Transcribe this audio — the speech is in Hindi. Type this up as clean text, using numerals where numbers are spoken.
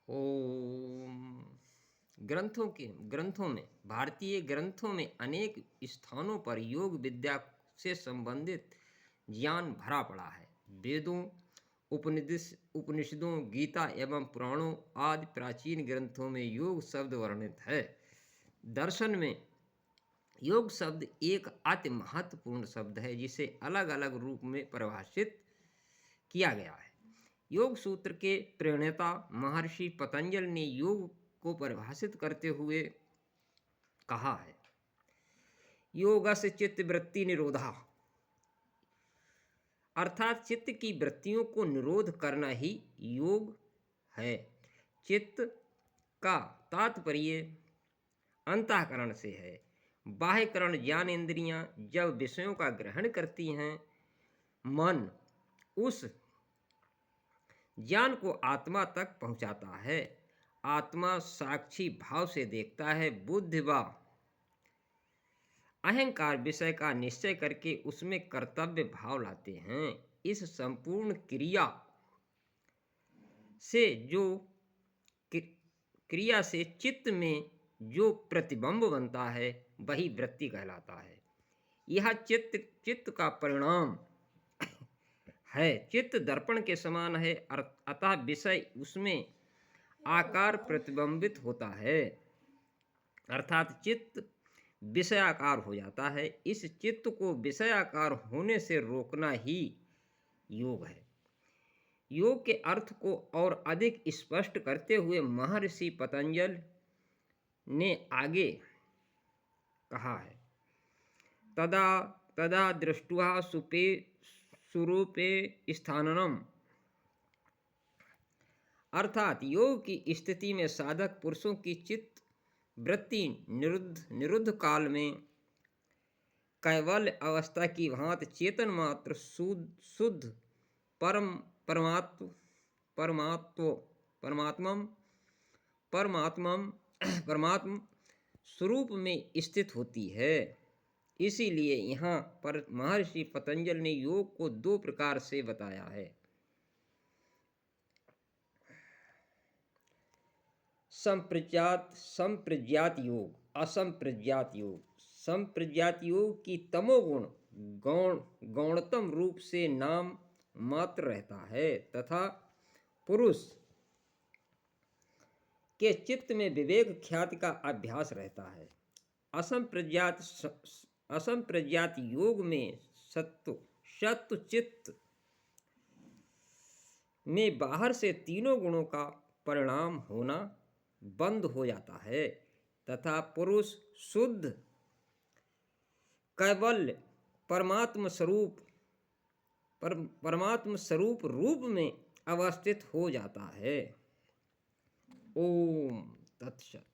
ओम। ग्रंथों में भारतीय ग्रंथों में अनेक स्थानों पर योग विद्या से संबंधित ज्ञान भरा पड़ा है। वेदों, उपनिषदों, गीता एवं पुराणों आदि प्राचीन ग्रंथों में योग शब्द वर्णित है। दर्शन में योग शब्द एक अति महत्वपूर्ण शब्द है जिसे अलग अलग रूप में परिभाषित किया गया है। योग सूत्र के प्रणेता महर्षि पतंजलि ने योग को परिभाषित करते हुए कहा है, योगस्य चित्त वृत्ति निरोधा, अर्थात चित्त की वृत्तियों को निरोध करना ही योग है। चित्त का तात्पर्य अंतःकरण से है। बाह्यकरण ज्ञान इंद्रियां जब विषयों का ग्रहण करती हैं, मन उस ज्ञान को आत्मा तक पहुंचाता है। आत्मा साक्षी भाव से देखता है। बुद्धि व अहंकार विषय का निश्चय करके उसमें कर्तव्य भाव लाते हैं। इस संपूर्ण क्रिया से चित्त में जो प्रतिबिंब बनता है वही वृत्ति कहलाता है। यह चित्त का परिणाम है। चित्त दर्पण के समान है, अतः विषय उसमें आकार प्रतिबिंबित होता है, अर्थात चित्त विषयाकार हो जाता है। इस चित्त को विषयाकार होने से रोकना ही योग है। योग के अर्थ को और अधिक स्पष्ट करते हुए महर्षि पतंजलि ने आगे कहा है, तदा दृष्ट्वा सुरूपे स्थाननम, अर्थात योग की स्थिति में साधक पुरुषों की चित्त वृत्ति निरुद्ध काल में कैवल्य अवस्था की भांति चेतन मात्र शुद्ध परमात्म स्वरूप में स्थित होती है। इसीलिए यहाँ पर महर्षि पतंजलि ने योग को दो प्रकार से बताया है, संप्रज्ञात योग, असंप्रज्ञात योग। संप्रज्ञात योग की तमोगुण गौणतम रूप से नाम मात्र रहता है तथा पुरुष के चित्त में विवेक ख्याति का अभ्यास रहता है। असंप्रज्ञात योग में सत्व चित्त में बाहर से तीनों गुणों का परिणाम होना बंद हो जाता है तथा पुरुष शुद्ध कैवल्य परमात्म स्वरूप रूप में अवस्थित हो जाता है। ओम तत्सत।